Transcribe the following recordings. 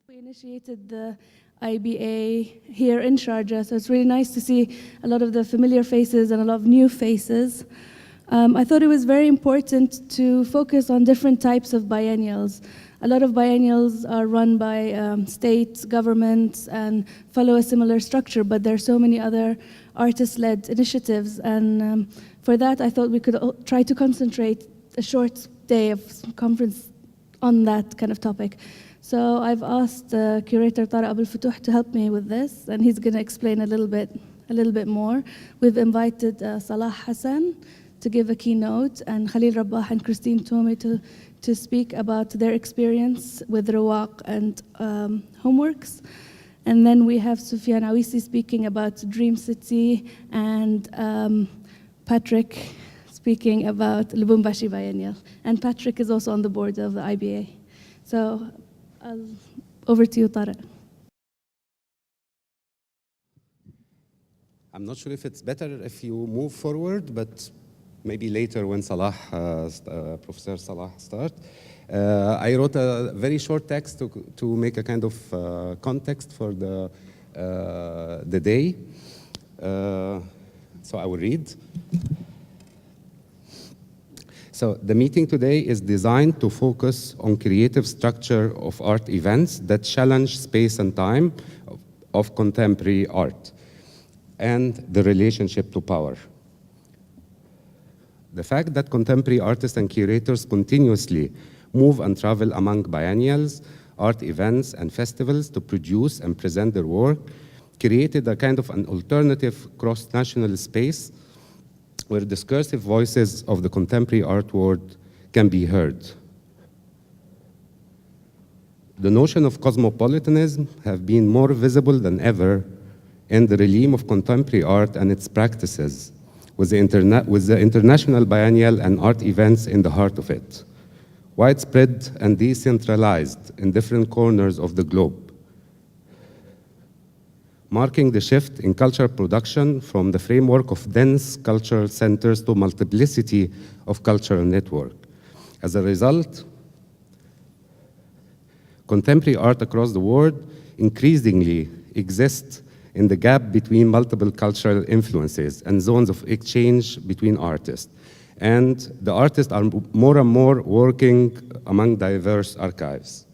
We initiated the IBA here in Sharjah, so it's really nice to see a lot of the familiar faces and a lot of new faces. I thought it was very important to focus on different types of biennials. A lot of biennials are run by state governments and follow a similar structure, but there are so many other artist-led initiatives, and for that I thought we could try to concentrate a short day of conference on that kind of topic. So I've asked curator Tarek Fetouh to help me with this, and he's going to explain a little bit more. We've invited Salah Hassan to give a keynote, and Khalil Rabah and Christine Tomei to speak about their experience with Rawaq and homeworks. And then we have Sufyan Awisi speaking about Dream City, and Patrick speaking about Lubumbashi Biennial. And Patrick is also on the board of the IBA. So over to you, Tarek. I'm not sure if it's better if you move forward, but maybe later when Professor Salah starts. I wrote a very short text to make a kind of context for the day. So I will read. So the meeting today is designed to focus on creative structure of art events that challenge space and time of contemporary art and the relationship to power. The fact that contemporary artists and curators continuously move and travel among biennials, art events, and festivals to produce and present their work created a kind of an alternative cross-national space where discursive voices of the contemporary art world can be heard. The notion of cosmopolitanism have been more visible than ever in the realm of contemporary art and its practices, with the international biennial and art events in the heart of it, widespread and decentralized in different corners of the globe, marking the shift in cultural production from the framework of dense cultural centers to multiplicity of cultural network. As a result, contemporary art across the world increasingly exists in the gap between multiple cultural influences and zones of exchange between artists. And the artists are more and more working among diverse archives.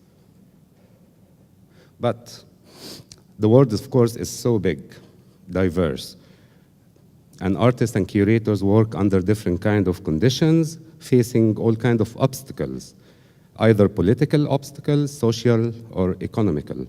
But the world, of course, is so big, diverse. And artists and curators work under different kinds of conditions, facing all kinds of obstacles, either political obstacles, social, or economical.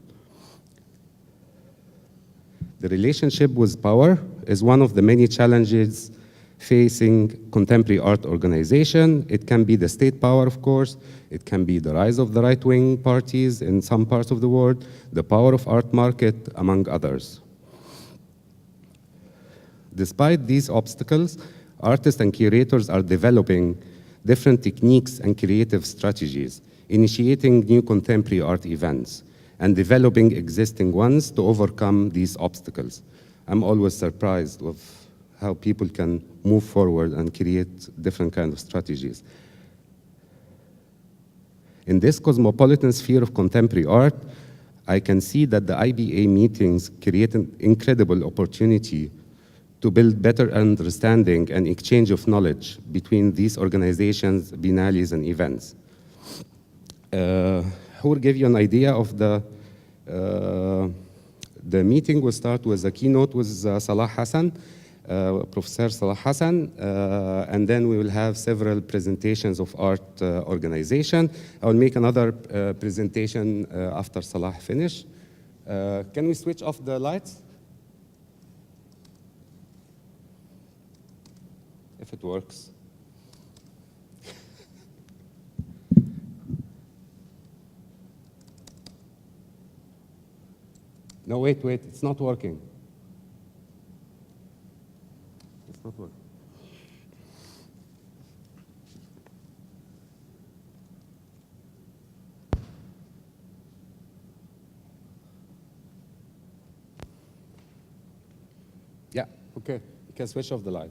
The relationship with power is one of the many challenges facing contemporary art organization. It can be the state power, of course. It can be the rise of the right-wing parties in some parts of the world, the power of art market, among others. Despite these obstacles, artists and curators are developing different techniques and creative strategies, initiating new contemporary art events, and developing existing ones to overcome these obstacles. I'm always surprised of how people can move forward and create different kinds of strategies. In this cosmopolitan sphere of contemporary art, I can see that the IBA meetings create an incredible opportunity to build better understanding and exchange of knowledge between these organizations, biennales, and events. Hoor gave you an idea of the meeting will start with a keynote with Salah Hassan, Professor Salah Hassan, and then we will have several presentations of art organization. I will make another presentation after Salah finish. Can we switch off the lights? If it works. No, wait, it's not working. It's not working. Yeah, okay, you can switch off the light.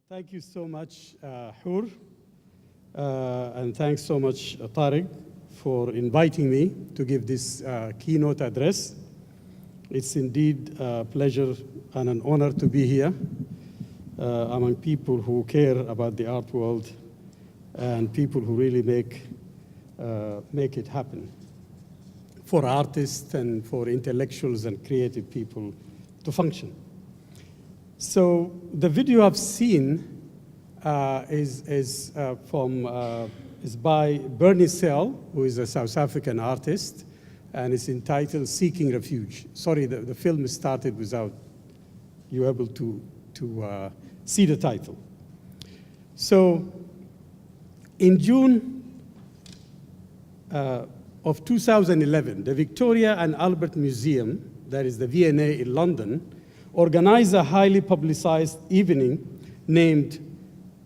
Thank you so much, Hoor, and thanks so much, Tarek, for inviting me to give this keynote address. It's indeed a pleasure and an honor to be here among people who care about the art world and people who really make it happen for artists and for intellectuals and creative people to function. So the video I've seen is by Biennial, who is a South African artist, and it's entitled Seeking Refuge. Sorry, the film started without you able to see the title. So in June of 2011, the Victoria and Albert Museum, that is the V&A in London, organized a highly publicized evening named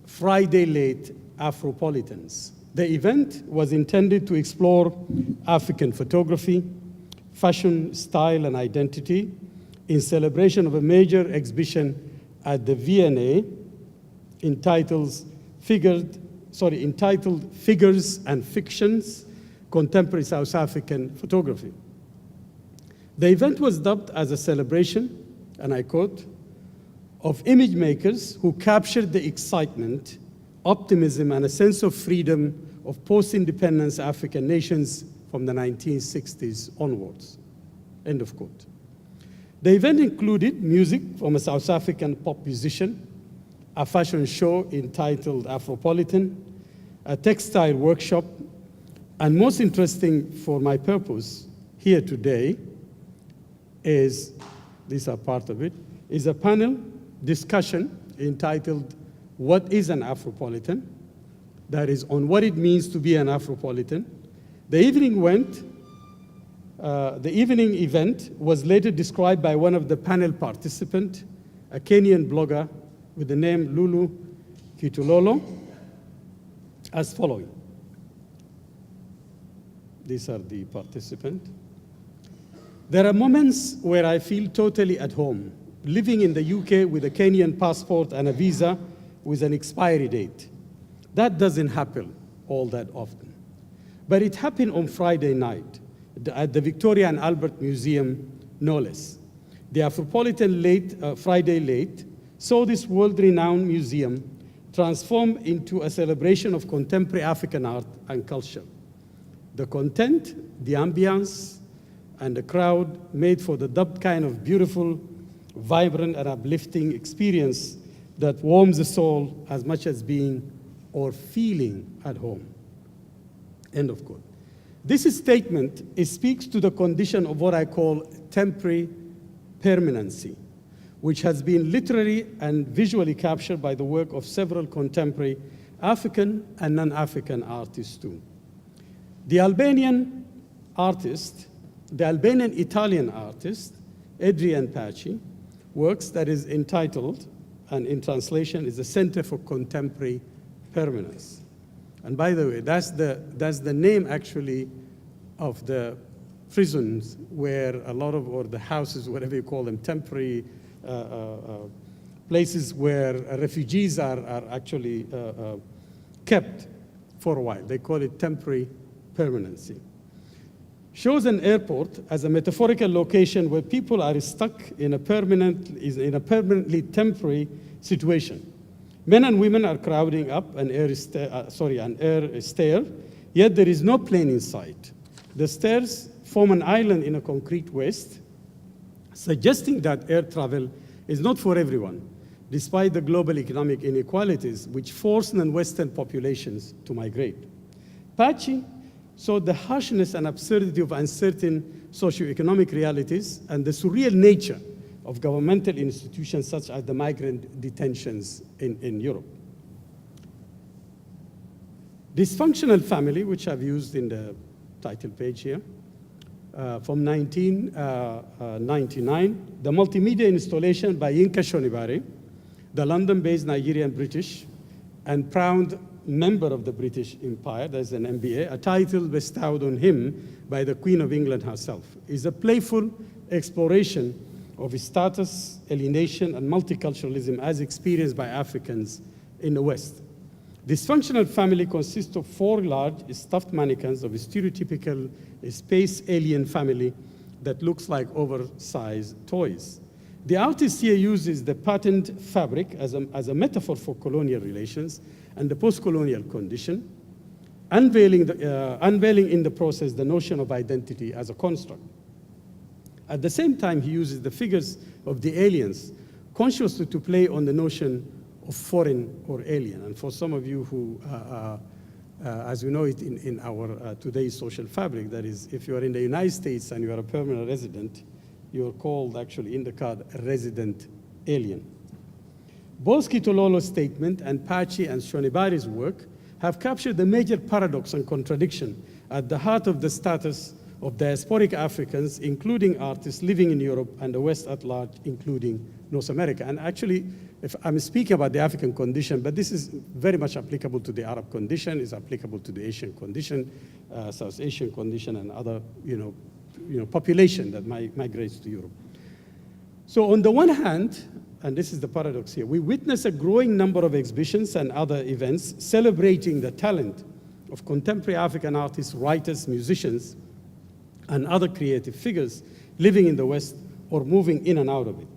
Friday Late Afropolitans. The event was intended to explore African photography, fashion, style, and identity in celebration of a major exhibition at the V&A entitled Figures and Fictions, Contemporary South African Photography. The event was dubbed as a celebration, and I quote, of image makers who captured the excitement, optimism, and a sense of freedom of post-independence African nations from the 1960s onwards, end of quote. The event included music from a South African pop musician, a fashion show entitled Afropolitan, a textile workshop, and most interesting for my purpose here today is, these are part of it, is a panel discussion entitled What is an Afropolitan? That is on what it means to be an Afropolitan. The evening event was later described by one of the panel participants, a Kenyan blogger with the name Lulu Kitulolo, as following. These are the participants. There are moments where I feel totally at home, living in the UK with a Kenyan passport and a visa with an expiry date. That doesn't happen all that often. But it happened on Friday night at the Victoria and Albert Museum, no less. The Afropolitan Friday Late saw this world-renowned museum transform into a celebration of contemporary African art and culture. The content, the ambience, and the crowd made for that kind of beautiful, vibrant, and uplifting experience that warms the soul as much as being or feeling at home, end of quote. This statement speaks to the condition of what I call temporary permanency, which has been literally and visually captured by the work of several contemporary African and non-African artists too. The Albanian Italian artist, Adrian Paci, works that is entitled, and in translation is the Center for Contemporary Permanence. And by the way, that's the name actually of the prisons where a lot of, or the houses, whatever you call them, temporary places where refugees are actually kept for a while. They call it temporary permanency. Shows an airport as a metaphorical location where people are stuck in a permanently temporary situation. Men and women are crowding up an air stair, yet there is no plane in sight. The stairs form an island in a concrete waste, suggesting that air travel is not for everyone, despite the global economic inequalities which force non-Western populations to migrate. Paci saw the harshness and absurdity of uncertain socioeconomic realities and the surreal nature of governmental institutions such as the migrant detentions in Europe. Dysfunctional Family, which I've used in the title page here, from 1999, the multimedia installation by Yinka Shonibare, the London-based Nigerian-British and proud member of the British Empire, there's an MBA, a title bestowed on him by the Queen of England herself, is a playful exploration of status, alienation, and multiculturalism as experienced by Africans in the West. This functional family consists of 4 large stuffed mannequins of a stereotypical space alien family that looks like oversized toys. The artist here uses the patterned fabric as a metaphor for colonial relations and the post-colonial condition, unveiling in the process the notion of identity as a construct. At the same time, he uses the figures of the aliens consciously to play on the notion of foreign or alien. And for some of you who, as we know it in our today's social fabric, that is, if you are in the United States and you are a permanent resident, you are called actually in the card a resident alien. Both Kitololo's statement and Pachi and Shonibari's work have captured the major paradox and contradiction at the heart of the status of diasporic Africans, including artists living in Europe and the West at large, including North America. And actually, if I'm speaking about the African condition, but this is very much applicable to the Arab condition, is applicable to the Asian condition, South Asian condition, and other population that migrates to Europe. So on the one hand, and this is the paradox here, we witness a growing number of exhibitions and other events celebrating the talent of contemporary African artists, writers, musicians, and other creative figures living in the West or moving in and out of it.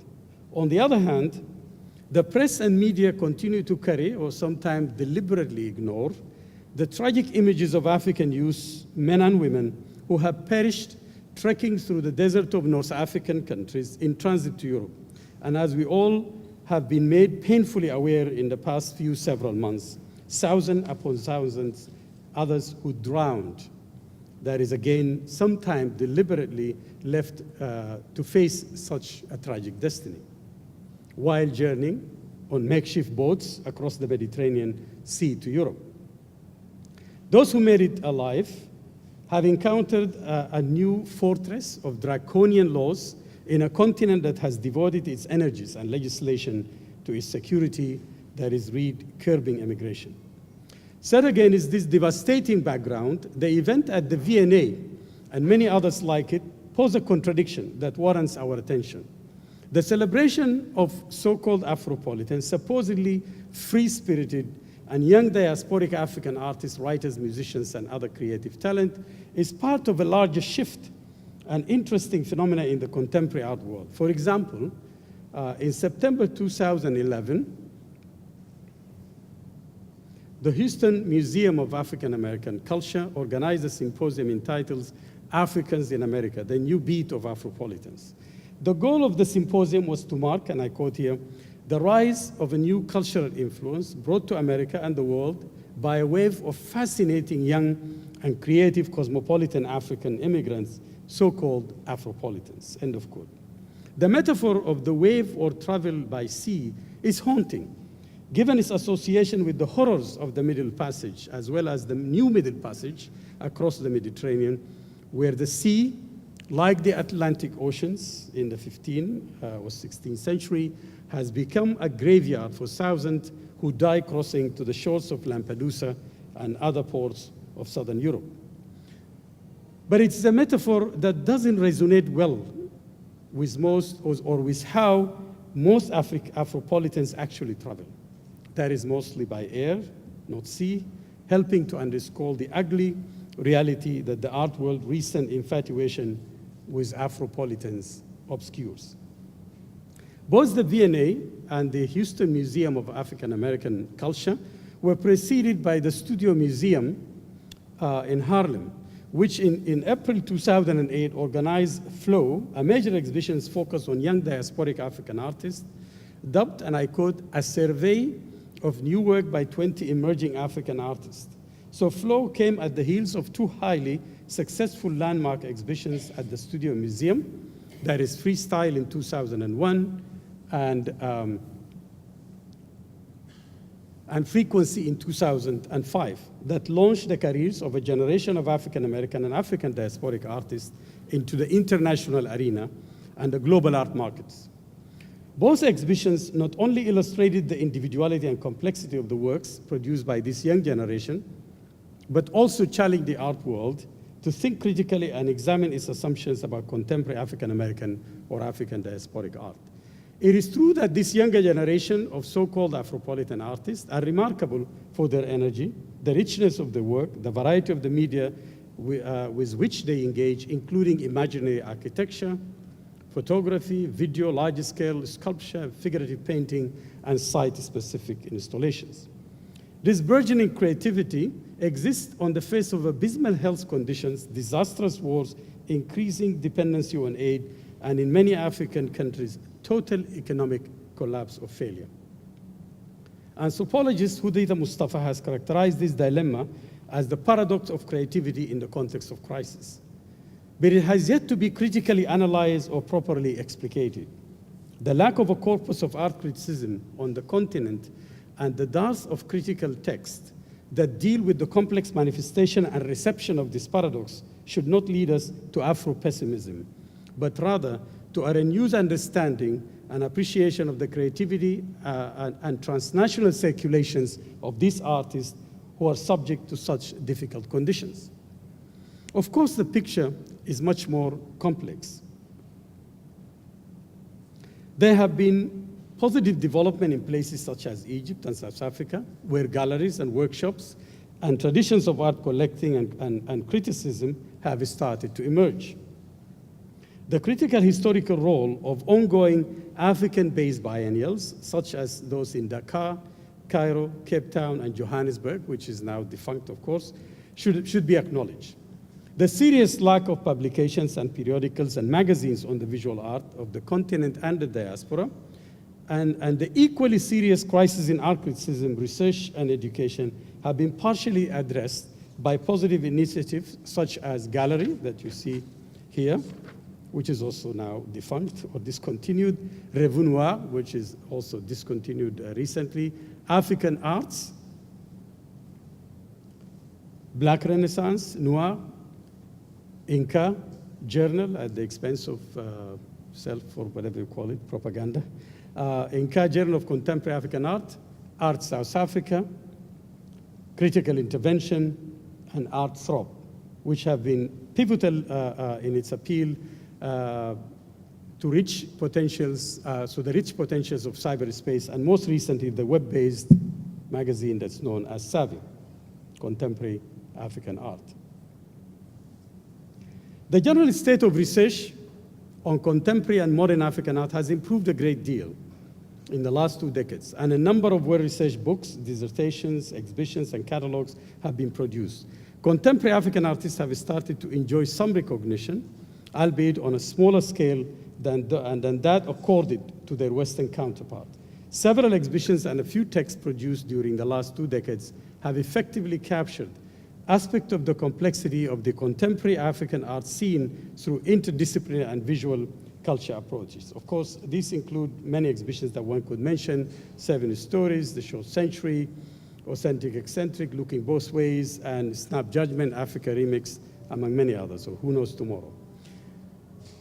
On the other hand, the press and media continue to carry, or sometimes deliberately ignore, the tragic images of African youth, men and women, who have perished trekking through the desert of North African countries in transit to Europe. And as we all have been made painfully aware in the past several months, thousands upon thousands, others who drowned. That is, again, sometimes deliberately left to face such a tragic destiny, while journeying on makeshift boats across the Mediterranean Sea to Europe. Those who made it alive have encountered a new fortress of draconian laws in a continent that has devoted its energies and legislation to its security, that is, curbing immigration. Set again is this devastating background, the event at the V&A and many others like it pose a contradiction that warrants our attention. The celebration of so-called Afropolitan, supposedly free-spirited and young diasporic African artists, writers, musicians, and other creative talent is part of a larger shift, an interesting phenomenon in the contemporary art world. For example, in September 2011, the Houston Museum of African American Culture organized a symposium entitled Africans in America, the New Beat of Afropolitans. The goal of the symposium was to mark, and I quote here, the rise of a new cultural influence brought to America and the world by a wave of fascinating young and creative cosmopolitan African immigrants, so-called Afropolitans, end of quote. The metaphor of the wave or travel by sea is haunting, given its association with the horrors of the Middle Passage, as well as the new Middle Passage across the Mediterranean, where the sea, like the Atlantic Oceans in the 15th or 16th century, has become a graveyard for thousands who die crossing to the shores of Lampedusa and other ports of southern Europe. But it's a metaphor that doesn't resonate well with most, or with how most Afropolitans actually travel. That is mostly by air, not sea, helping to underscore the ugly reality that the art world's recent infatuation with Afropolitans obscures. Both the V&A and the Houston Museum of African American Culture were preceded by the Studio Museum in Harlem, which in April 2008 organized Flow, a major exhibition focused on young diasporic African artists, dubbed, and I quote, a survey of new work by 20 emerging African artists. So Flow came at the heels of 2 highly successful landmark exhibitions at the Studio Museum, that is Freestyle in 2001 and Frequency in 2005, that launched the careers of a generation of African American and African diasporic artists into the international arena and the global art markets. Both exhibitions not only illustrated the individuality and complexity of the works produced by this young generation, but also challenged the art world to think critically and examine its assumptions about contemporary African American or African diasporic art. It is true that this younger generation of so-called Afropolitan artists are remarkable for their energy, the richness of the work, the variety of the media with which they engage, including imaginary architecture, photography, video, large-scale sculpture, figurative painting, and site-specific installations. This burgeoning creativity exists on the face of abysmal health conditions, disastrous wars, increasing dependency on aid, and in many African countries, total economic collapse or failure. Anthropologist Hudaydah Mustafa has characterized this dilemma as the paradox of creativity in the context of crisis. But it has yet to be critically analyzed or properly explicated. The lack of a corpus of art criticism on the continent and the dearth of critical texts that deal with the complex manifestation and reception of this paradox should not lead us to Afro-pessimism, but rather to a renewed understanding and appreciation of the creativity and transnational circulations of these artists who are subject to such difficult conditions. Of course, the picture is much more complex. There have been positive development in places such as Egypt and South Africa, where galleries and workshops and traditions of art collecting and criticism have started to emerge. The critical historical role of ongoing African-based biennials, such as those in Dakar, Cairo, Cape Town, and Johannesburg, which is now defunct, of course, should be acknowledged. The serious lack of publications and periodicals and magazines on the visual art of the continent and the diaspora, and the equally serious crisis in art criticism, research, and education have been partially addressed by positive initiatives such as Gallery, that you see here, which is also now defunct or discontinued, Revue Noir, which is also discontinued recently, African Arts, Black Renaissance, Noir, Inca Journal at the expense of self, or whatever you call it, propaganda, Inca Journal of Contemporary African Art, Art South Africa, Critical Intervention, and Art Throb, which have been pivotal in its appeal to rich potentials, the rich potentials of cyberspace, and most recently, the web-based magazine that's known as Savvy, Contemporary African Art. The general state of research on contemporary and modern African art has improved a great deal in the last 2 decades, and a number of well-researched books, dissertations, exhibitions, and catalogs have been produced. Contemporary African artists have started to enjoy some recognition, albeit on a smaller scale than that accorded to their Western counterpart. Several exhibitions and a few texts produced during the last 2 decades have effectively captured aspects of the complexity of the contemporary African art scene through interdisciplinary and visual culture approaches. Of course, these include many exhibitions that one could mention: 7 Stories, The Short Century, Authentic Eccentric, Looking Both Ways, and Snap Judgment, Africa Remix, among many others, so who knows tomorrow.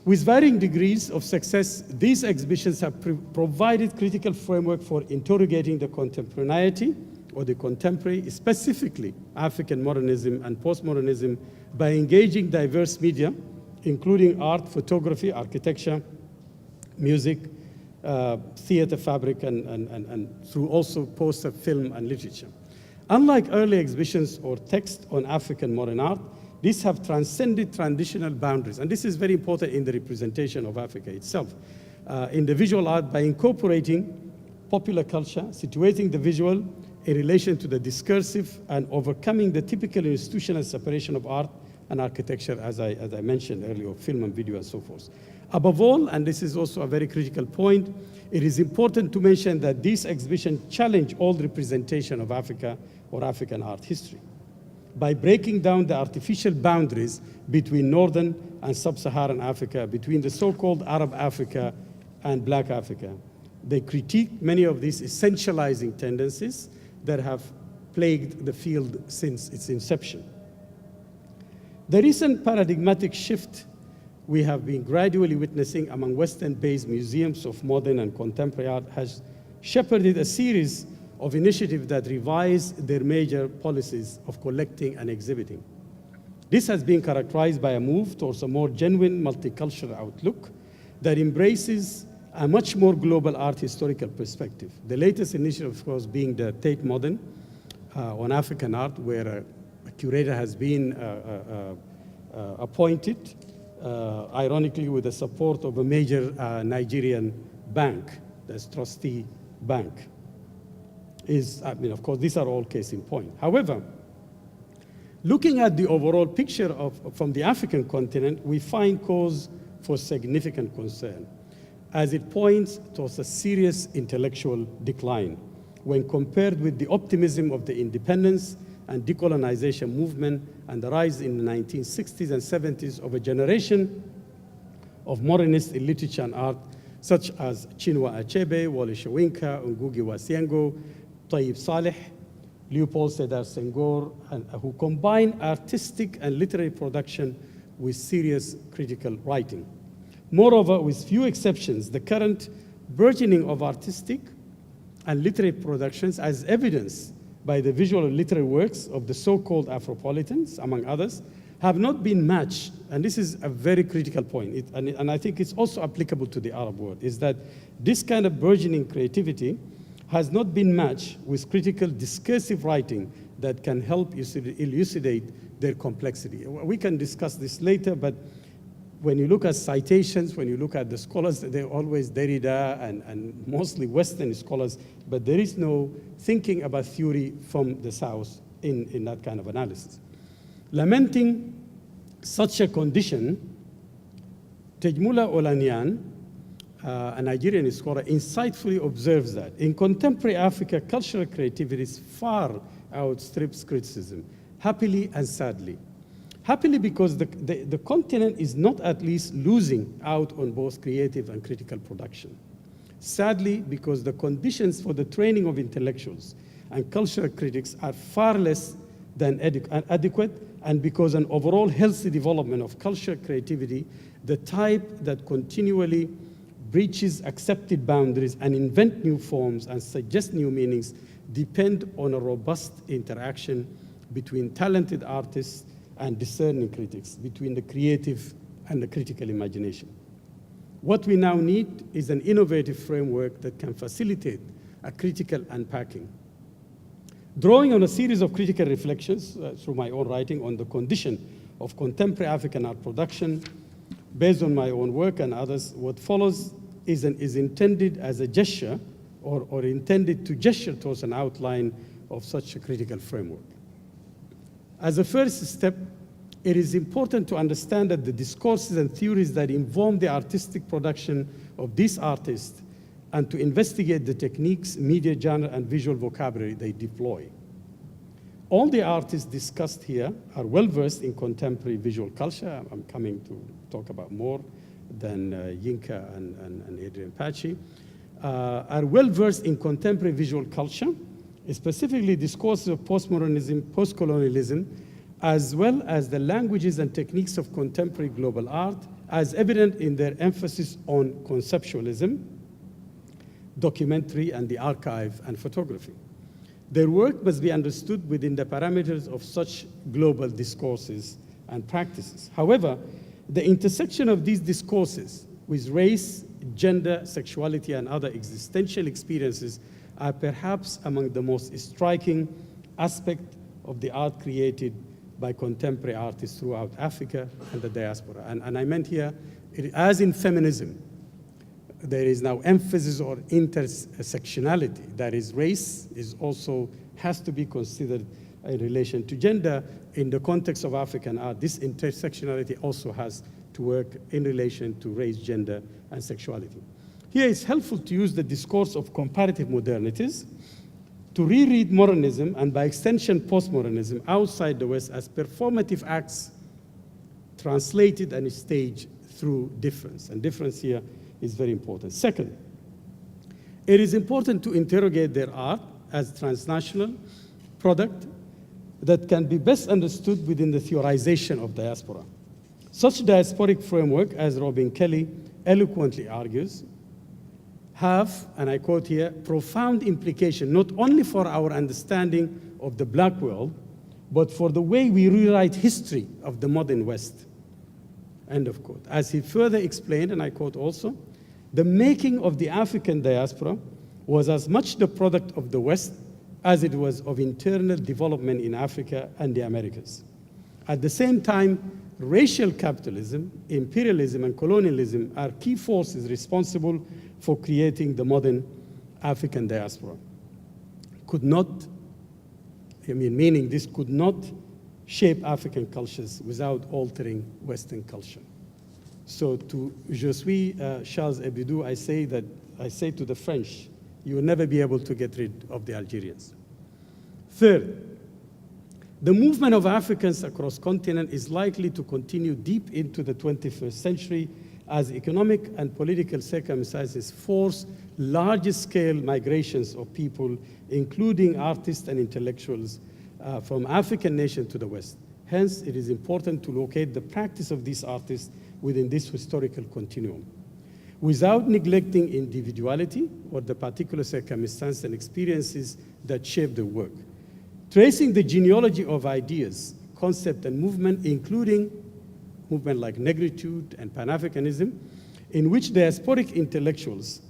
With varying degrees of success, these exhibitions have provided critical framework for interrogating the contemporaneity or the contemporary, specifically African modernism and postmodernism, by engaging diverse media, including art, photography, architecture, music, theater, fabric, and through also poster, film, and literature. Unlike early exhibitions or texts on African modern art, these have transcended traditional boundaries, and this is very important in the representation of Africa itself, in the visual art, by incorporating popular culture, situating the visual in relation to the discursive, and overcoming the typical institutional separation of art and architecture, as I mentioned earlier, film and video and so forth. Above all, and this is also a very critical point, it is important to mention that these exhibitions challenge all representation of Africa or African art history by breaking down the artificial boundaries between Northern and Sub-Saharan Africa, between the so-called Arab Africa and Black Africa. They critique many of these essentializing tendencies that have plagued the field since its inception. The recent paradigmatic shift we have been gradually witnessing among Western-based museums of modern and contemporary art has shepherded a series of initiatives that revise their major policies of collecting and exhibiting. This has been characterized by a move towards a more genuine multicultural outlook that embraces a much more global art historical perspective. The latest initiative, of course, being the Tate Modern on African art, where a curator has been appointed, ironically with the support of a major Nigerian bank, that's Trustee Bank. Of course, these are all case in point. However, looking at the overall picture from the African continent, we find cause for significant concern, as it points towards a serious intellectual decline when compared with the optimism of the independence and decolonization movement and the rise in the 1960s and 70s of a generation of modernists in literature and art, such as Chinua Achebe, Wole Soyinka, Ngugi wa Thiong'o, Tayyip Saleh, Leopold Sedar Senghor, who combine artistic and literary production with serious critical writing. Moreover, with few exceptions, the current burgeoning of artistic and literary productions, as evidenced by the visual and literary works of the so-called Afropolitans, among others, have not been matched, and this is a very critical point, and I think it's also applicable to the Arab world, is that this kind of burgeoning creativity has not been matched with critical discursive writing that can help elucidate their complexity. We can discuss this later, but when you look at citations, when you look at the scholars, they're always Derrida and mostly Western scholars, but there is no thinking about theory from the South in that kind of analysis. Lamenting such a condition, Tejmula Olaniyan, a Nigerian scholar, insightfully observes that in contemporary Africa, cultural creativity far outstrips criticism, happily and sadly. Happily because the continent is not at least losing out on both creative and critical production. Sadly, because the conditions for the training of intellectuals and cultural critics are far less than adequate, and because an overall healthy development of cultural creativity, the type that continually breaches accepted boundaries and invent new forms and suggest new meanings, depend on a robust interaction between talented artists and discerning critics, between the creative and the critical imagination. What we now need is an innovative framework that can facilitate a critical unpacking. Drawing on a series of critical reflections through my own writing on the condition of contemporary African art production, based on my own work and others, what follows is intended as a gesture or intended to gesture towards an outline of such a critical framework. As a first step, it is important to understand that the discourses and theories that inform the artistic production of these artists and to investigate the techniques, media, genre, and visual vocabulary they deploy. All the artists discussed here are well-versed in contemporary visual culture. I'm coming to talk about more than Yinka and Adrian Pachi, are well-versed in contemporary visual culture, specifically discourses of postmodernism, postcolonialism, as well as the languages and techniques of contemporary global art, as evident in their emphasis on conceptualism, documentary, and the archive and photography. Their work must be understood within the parameters of such global discourses and practices. However, the intersection of these discourses with race, gender, sexuality, and other existential experiences are perhaps among the most striking aspects of the art created by contemporary artists throughout Africa and the diaspora. And I meant here, as in feminism, there is now emphasis on intersectionality. That is, race has to be considered in relation to gender. In the context of African art, this intersectionality also has to work in relation to race, gender, and sexuality. Here it's helpful to use the discourse of comparative modernities to reread modernism and by extension postmodernism outside the West as performative acts translated and staged through difference. And difference here is very important. Second, it is important to interrogate their art as transnational product that can be best understood within the theorization of diaspora. Such diasporic framework, as Robin Kelly eloquently argues, have, and I quote here, profound implication not only for our understanding of the Black world, but for the way we rewrite history of the modern West. End of quote. As he further explained, and I quote also, The making of the African diaspora was as much the product of the West as it was of internal development in Africa and the Americas. At the same time, racial capitalism, imperialism, and colonialism are key forces responsible for creating the modern African diaspora. Meaning this could not shape African cultures without altering Western culture. So to Je suis Charles Hebdo, I say to the French, you will never be able to get rid of the Algerians. Third, the movement of Africans across continent is likely to continue deep into the 21st century as economic and political circumstances force large-scale migrations of people, including artists and intellectuals, from African nations to the West. Hence, it is important to locate the practice of these artists within this historical continuum, without neglecting individuality or the particular circumstances and experiences that shape the work. Tracing the genealogy of ideas, concept, and movement, including movement like negritude and Pan-Africanism, in which diasporic intellectuals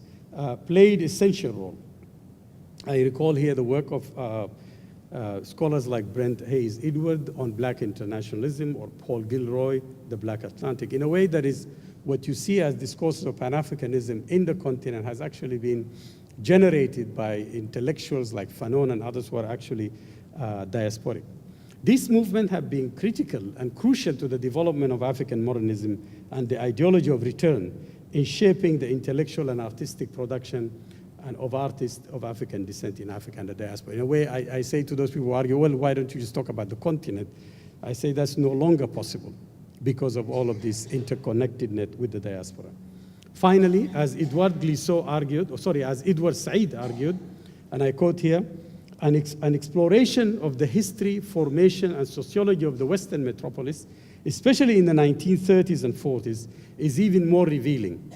played essential role. I recall here the work of scholars like Brent Hayes Edward on Black internationalism, or Paul Gilroy, the Black Atlantic. In a way, that is what you see as discourses of Pan-Africanism in the continent has actually been generated by intellectuals like Fanon and others who are actually diasporic. These movements have been critical and crucial to the development of African modernism and the ideology of return in shaping the intellectual and artistic production and of artists of African descent in Africa and the diaspora. In a way, I say to those people who argue, well, why don't you just talk about the continent? I say that's no longer possible because of all of this interconnectedness with the diaspora. Finally, as Edouard Said argued, and I quote here, an exploration of the history, formation, and sociology of the Western metropolis, especially in the 1930s and 40s, is even more revealing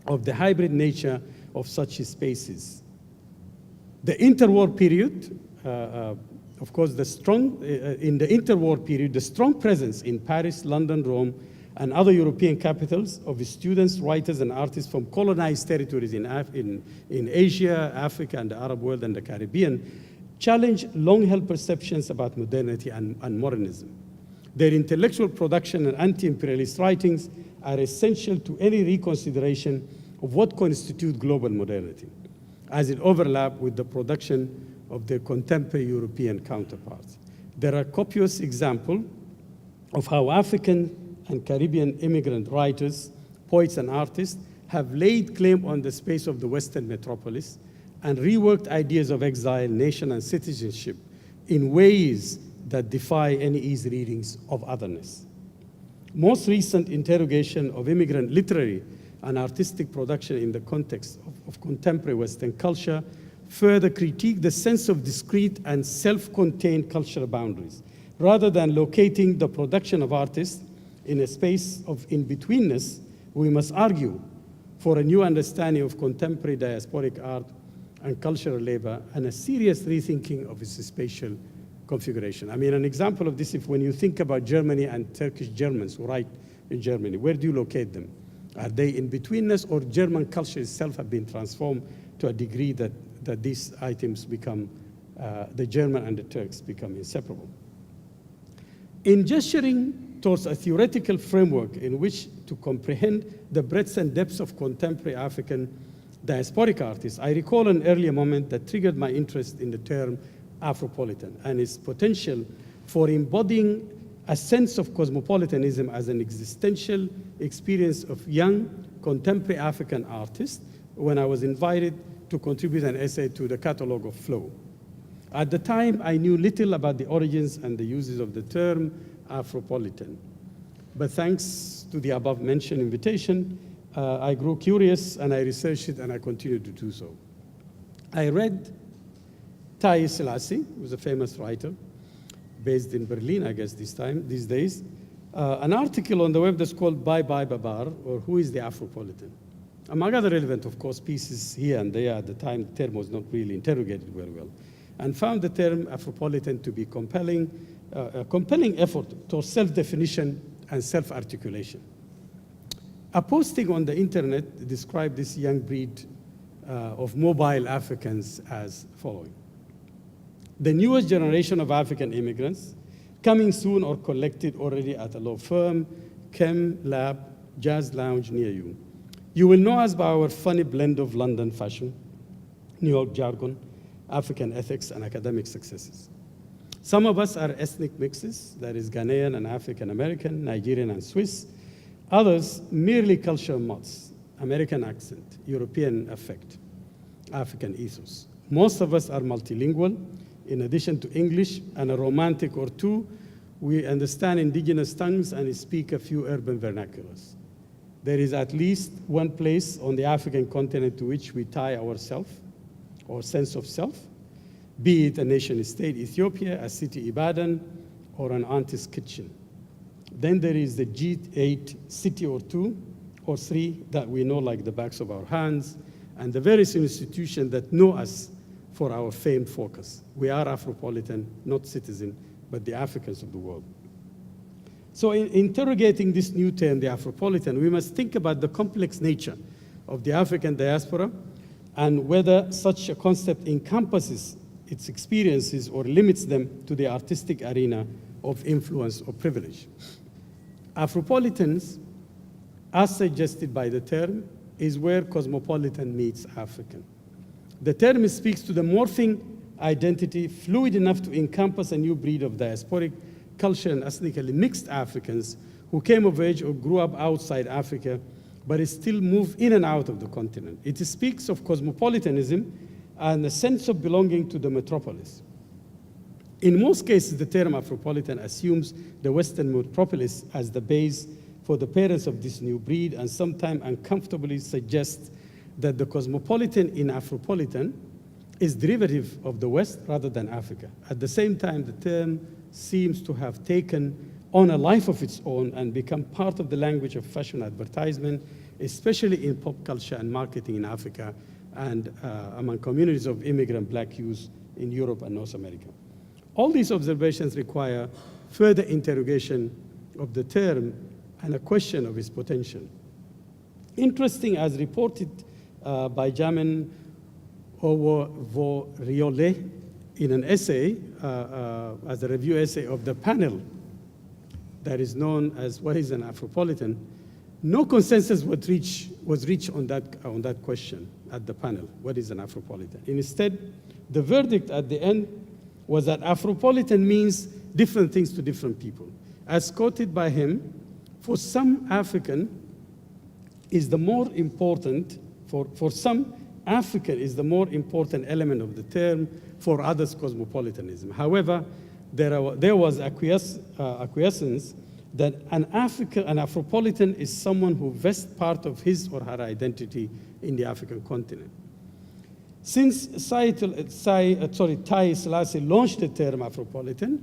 of the hybrid nature of such spaces. The interwar period, of course, in the interwar period, the strong presence in Paris, London, Rome, and other European capitals of students, writers, and artists from colonized territories in Asia, Africa, and the Arab world and the Caribbean challenge long-held perceptions about modernity and modernism. Their intellectual production and anti-imperialist writings are essential to any reconsideration of what constitutes global modernity, as it overlaps with the production of their contemporary European counterparts. There are copious examples of how African and Caribbean immigrant writers, poets, and artists have laid claim on the space of the Western metropolis and reworked ideas of exile, nation, and citizenship in ways that defy any easy readings of otherness. Most recent interrogation of immigrant literary and artistic production in the context of contemporary Western culture further critique the sense of discrete and self-contained cultural boundaries, rather than locating the production of artists in a space of in-betweenness. We must argue for a new understanding of contemporary diasporic art and cultural labor and a serious rethinking of its spatial configuration. I mean, an example of this, when you think about Germany and Turkish Germans who write in Germany, where do you locate them? Are they in betweenness, or German culture itself have been transformed to a degree that these items become, the German and the Turks become inseparable? In gesturing towards a theoretical framework in which to comprehend the breadth and depths of contemporary African diasporic artists, I recall an earlier moment that triggered my interest in the term Afropolitan and its potential for embodying a sense of cosmopolitanism as an existential experience of young contemporary African artists when I was invited to contribute an essay to the catalog of Flow. At the time, I knew little about the origins and the uses of the term Afropolitan. But thanks to the above-mentioned invitation, I grew curious and I researched it and I continue to do so. I read Haile Selassie, who was a famous writer, based in Berlin, I guess these days, an article on the web that's called Bye Bye Babar, or Who is the Afropolitan? Among other relevant, of course, pieces here and there at the time, the term was not really interrogated very well, and found the term Afropolitan to be a compelling effort towards self-definition and self-articulation. A posting on the internet described this young breed of mobile Africans as following. The newest generation of African immigrants, coming soon or collected already at a law firm, chem, lab, jazz lounge near you. You will know us by our funny blend of London fashion, New York jargon, African ethics, and academic successes. Some of us are ethnic mixes, that is Ghanaian and African American, Nigerian and Swiss. Others merely cultural mods, American accent, European affect, African ethos. Most of us are multilingual. In addition to English and a romantic or two, we understand indigenous tongues and speak a few urban vernaculars. There is at least one place on the African continent to which we tie ourselves, or sense of self, be it a nation state, Ethiopia, a city, Ibadan, or an auntie's kitchen. Then there is the G8 city or two or three that we know like the backs of our hands, and the various institutions that know us for our famed focus. We are Afropolitan, not citizen, but the Africans of the world. So in interrogating this new term, the Afropolitan, we must think about the complex nature of the African diaspora and whether such a concept encompasses its experiences or limits them to the artistic arena of influence or privilege. Afropolitans, as suggested by the term, is where cosmopolitan meets African. The term speaks to the morphing identity, fluid enough to encompass a new breed of diasporic culture and ethnically mixed Africans who came of age or grew up outside Africa, but still move in and out of the continent. It speaks of cosmopolitanism and a sense of belonging to the metropolis. In most cases, the term Afropolitan assumes the Western metropolis as the base for the parents of this new breed, and sometimes uncomfortably suggests that the cosmopolitan in Afropolitan is derivative of the West rather than Africa. At the same time, the term seems to have taken on a life of its own and become part of the language of fashion advertisement, especially in pop culture and marketing in Africa and among communities of immigrant Black youth in Europe and North America. All these observations require further interrogation of the term and a question of its potential. Interesting, as reported by Jamin Owo-Riole in an essay, as a review essay of the panel that is known as What is an Afropolitan, no consensus was reached on that question at the panel, what is an Afropolitan? Instead, the verdict at the end was that Afropolitan means different things to different people. As quoted by him, for some African is the more important, for some African is the more important element of the term, for others cosmopolitanism. However, there was acquiescence that an Afropolitan is someone who vests part of his or her identity in the African continent. Since Haile Selassie launched the term Afropolitan,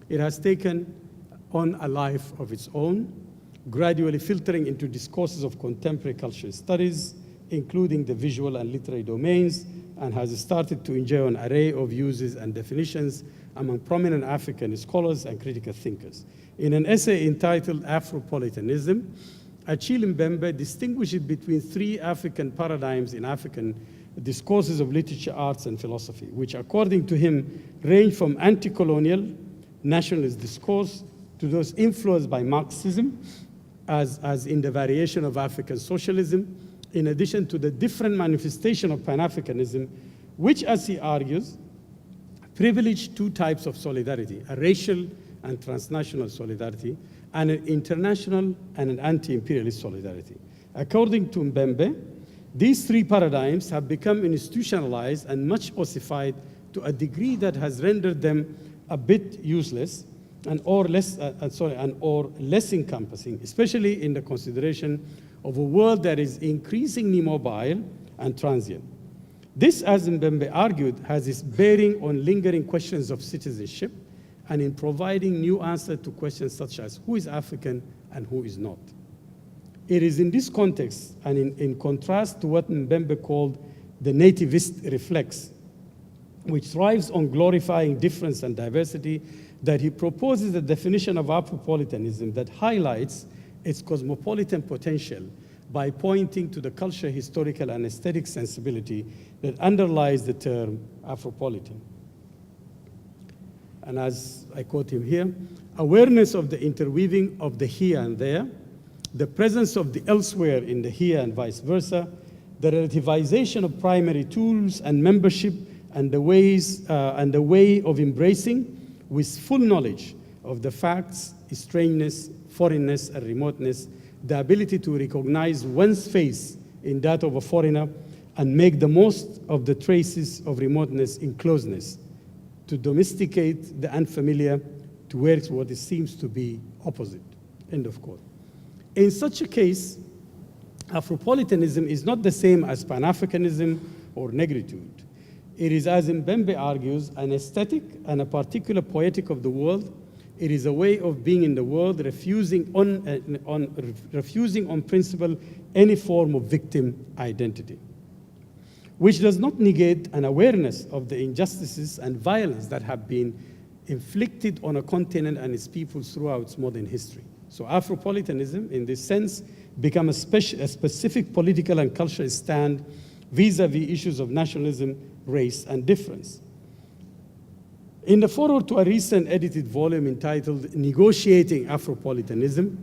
it has taken on a life of its own, gradually filtering into discourses of contemporary cultural studies, including the visual and literary domains, and has started to enjoy an array of uses and definitions among prominent African scholars and critical thinkers. In an essay entitled Afropolitanism, Achille Mbembe distinguishes between three African paradigms in African discourses of literature, arts, and philosophy, which according to him range from anti-colonial nationalist discourse to those influenced by Marxism, as in the variation of African socialism, in addition to the different manifestation of Pan-Africanism, which, as he argues, privilege two types of solidarity, a racial and transnational solidarity, and an international and an anti-imperialist solidarity. According to Mbembe, these three paradigms have become institutionalized and much ossified to a degree that has rendered them a bit useless or less encompassing, especially in the consideration of a world that is increasingly mobile and transient. This, as Mbembe argued, has its bearing on lingering questions of citizenship and in providing new answers to questions such as who is African and who is not. It is in this context, and in contrast to what Mbembe called the nativist reflex, which thrives on glorifying difference and diversity, that he proposes a definition of Afropolitanism that highlights its cosmopolitan potential by pointing to the cultural, historical, and aesthetic sensibility that underlies the term Afropolitan. And as I quote him here, awareness of the interweaving of the here and there, the presence of the elsewhere in the here and vice versa, the relativization of primary tools and membership, and the way of embracing with full knowledge of the facts, strangeness, foreignness, and remoteness, the ability to recognize one's face in that of a foreigner and make the most of the traces of remoteness in closeness, to domesticate the unfamiliar towards what it seems to be opposite, end of quote. In such a case, Afropolitanism is not the same as Pan-Africanism or negritude. It is, as Mbembe argues, an aesthetic and a particular poetic of the world. It is a way of being in the world, refusing on principle any form of victim identity, which does not negate an awareness of the injustices and violence that have been inflicted on a continent and its peoples throughout its modern history. So Afropolitanism, in this sense, become a specific political and cultural stand vis-a-vis issues of nationalism, race, and difference. In the foreword to a recent edited volume entitled Negotiating Afropolitanism,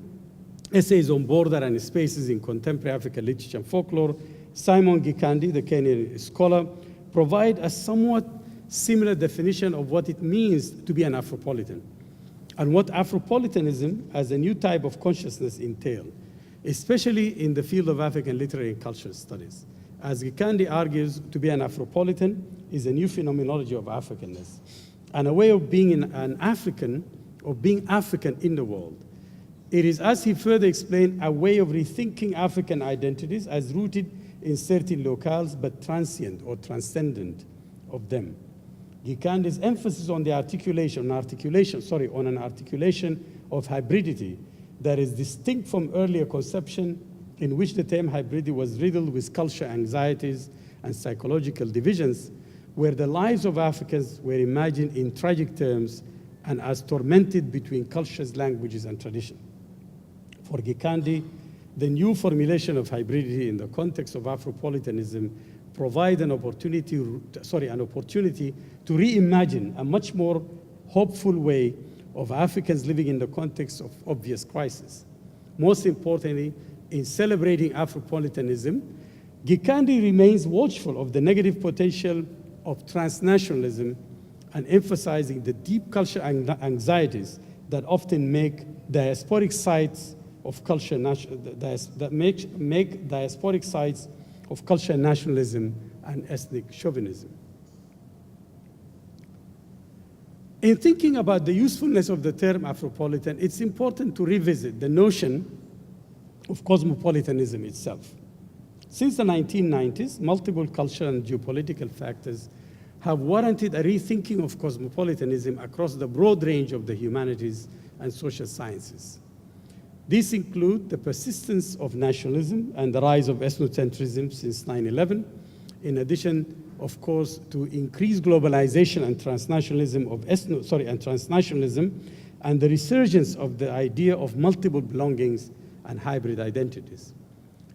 Essays on Border and Spaces in Contemporary African Literature and Folklore, Simon Gikandi, the Kenyan scholar, provide a somewhat similar definition of what it means to be an Afropolitan and what Afropolitanism as a new type of consciousness entails, especially in the field of African literary and cultural studies. As Gikandi argues, to be an Afropolitan is a new phenomenology of Africanness and a way of being an African, of being African in the world. It is, as he further explained, a way of rethinking African identities as rooted in certain locales, but transient or transcendent of them. Gikandi's emphasis on the articulation of hybridity that is distinct from earlier conception in which the term hybridity was riddled with cultural anxieties and psychological divisions, where the lives of Africans were imagined in tragic terms and as tormented between cultures, languages, and tradition. For Gikandi, the new formulation of hybridity in the context of Afropolitanism provide an opportunity to reimagine a much more hopeful way of Africans living in the context of obvious crisis. Most importantly, in celebrating Afropolitanism, Gikandi remains watchful of the negative potential of transnationalism and emphasizing the deep cultural anxieties that often make diasporic sites of culture make diasporic sites of cultural nationalism and ethnic chauvinism. In thinking about the usefulness of the term Afropolitan, it's important to revisit the notion of cosmopolitanism itself. Since the 1990s, multiple cultural and geopolitical factors have warranted a rethinking of cosmopolitanism across the broad range of the humanities and social sciences. These include the persistence of nationalism and the rise of ethnocentrism since 9/11, in addition, of course, to increased globalization and transnationalism and the resurgence of the idea of multiple belongings and hybrid identities.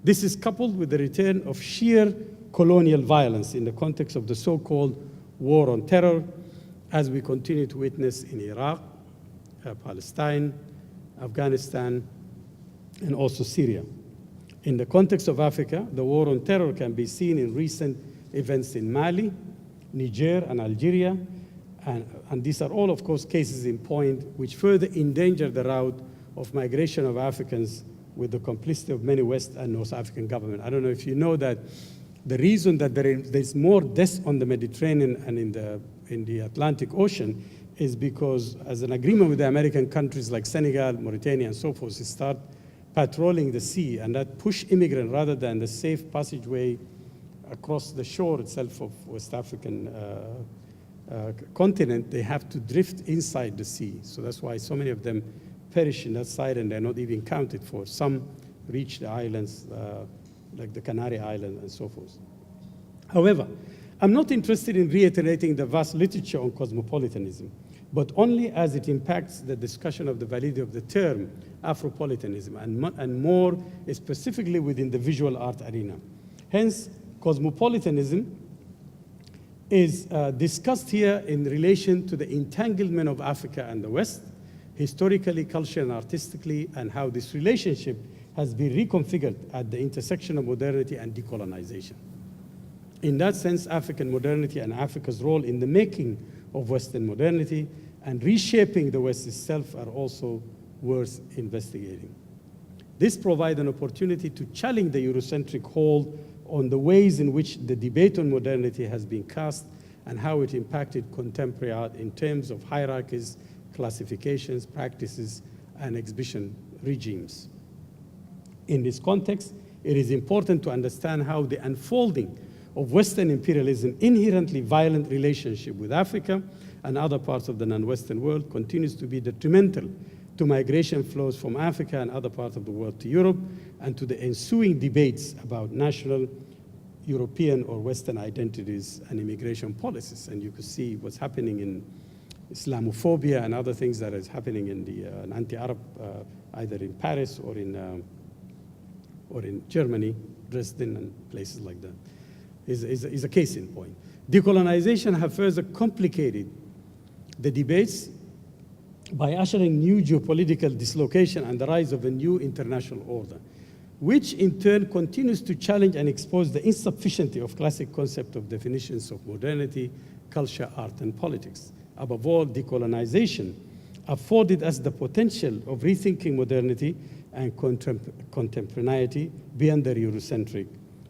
This is coupled with the return of sheer colonial violence in the context of the so-called war on terror, as we continue to witness in Iraq, Palestine, Afghanistan, and also Syria. In the context of Africa, the war on terror can be seen in recent events in Mali, Niger, and Algeria, and these are all, of course, cases in point which further endanger the route of migration of Africans with the complicity of many West and North African governments. I don't know if you know that the reason that there's more deaths on the Mediterranean and in the Atlantic Ocean is because, as an agreement with the American countries like Senegal, Mauritania, and so forth, they start patrolling the sea, and that push immigrants rather than the safe passageway across the shore itself of West African continent, they have to drift inside the sea. So that's why so many of them perish in that side, and they're not even counted for. Some reach the islands, like the Canary Islands and so forth. However, I'm not interested in reiterating the vast literature on cosmopolitanism, but only as it impacts the discussion of the validity of the term Afropolitanism, and more specifically within the visual art arena. Hence, cosmopolitanism is discussed here in relation to the entanglement of Africa and the West, historically, culturally, and artistically, and how this relationship has been reconfigured at the intersection of modernity and decolonization. In that sense, African modernity and Africa's role in the making of Western modernity and reshaping the West itself are also worth investigating. This provides an opportunity to challenge the Eurocentric hold on the ways in which the debate on modernity has been cast and how it impacted contemporary art in terms of hierarchies, classifications, practices, and exhibition regimes. In this context, it is important to understand how the unfolding of Western imperialism inherently violent relationship with Africa and other parts of the non-Western world continues to be detrimental to migration flows from Africa and other parts of the world to Europe, and to the ensuing debates about national European or Western identities and immigration policies. And you could see what's happening in Islamophobia and other things that is happening in the anti-Arab, either in Paris or in Germany, Dresden, and places like that. Is a case in point. Decolonization have further complicated the debates by ushering new geopolitical dislocation and the rise of a new international order, which in turn continues to challenge and expose the insufficiency of classic concept of definitions of modernity, culture, art, and politics. Above all, decolonization afforded us the potential of rethinking modernity and contemporaneity beyond the Eurocentric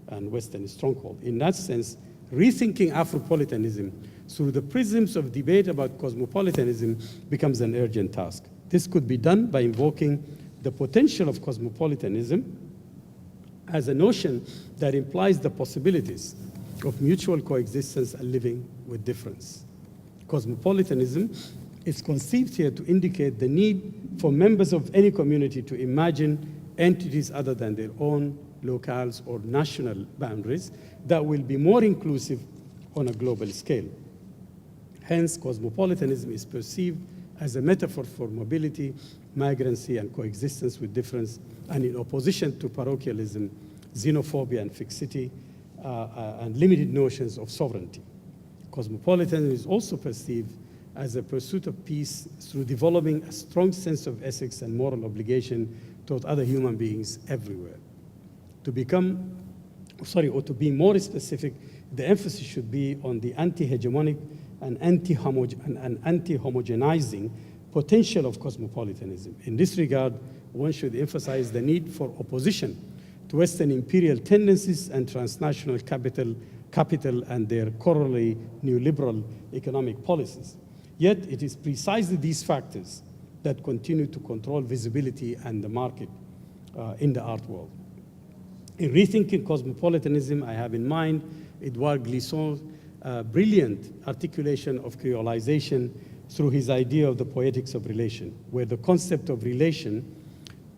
and Western stronghold. In that sense, rethinking Afropolitanism through the prisms of debate about cosmopolitanism becomes an urgent task. This could be done by invoking the potential of cosmopolitanism as a notion that implies the possibilities of mutual coexistence and living with difference. Cosmopolitanism is conceived here to indicate the need for members of any community to imagine entities other than their own locales or national boundaries that will be more inclusive on a global scale. Hence, cosmopolitanism is perceived as a metaphor for mobility, migrancy, and coexistence with difference, and in opposition to parochialism, xenophobia, and fixity, and limited notions of sovereignty. Cosmopolitanism is also perceived as a pursuit of peace through developing a strong sense of ethics and moral obligation toward other human beings everywhere. To be more specific, the emphasis should be on the anti-hegemonic and anti-homogenizing potential of cosmopolitanism. In this regard, one should emphasize the need for opposition to Western imperial tendencies and transnational capital and their corollary neoliberal economic policies. Yet, it is precisely these factors that continue to control visibility and the market in the art world. In rethinking cosmopolitanism, I have in mind Edouard Glisson's brilliant articulation of creolization through his idea of the poetics of relation, where the concept of relation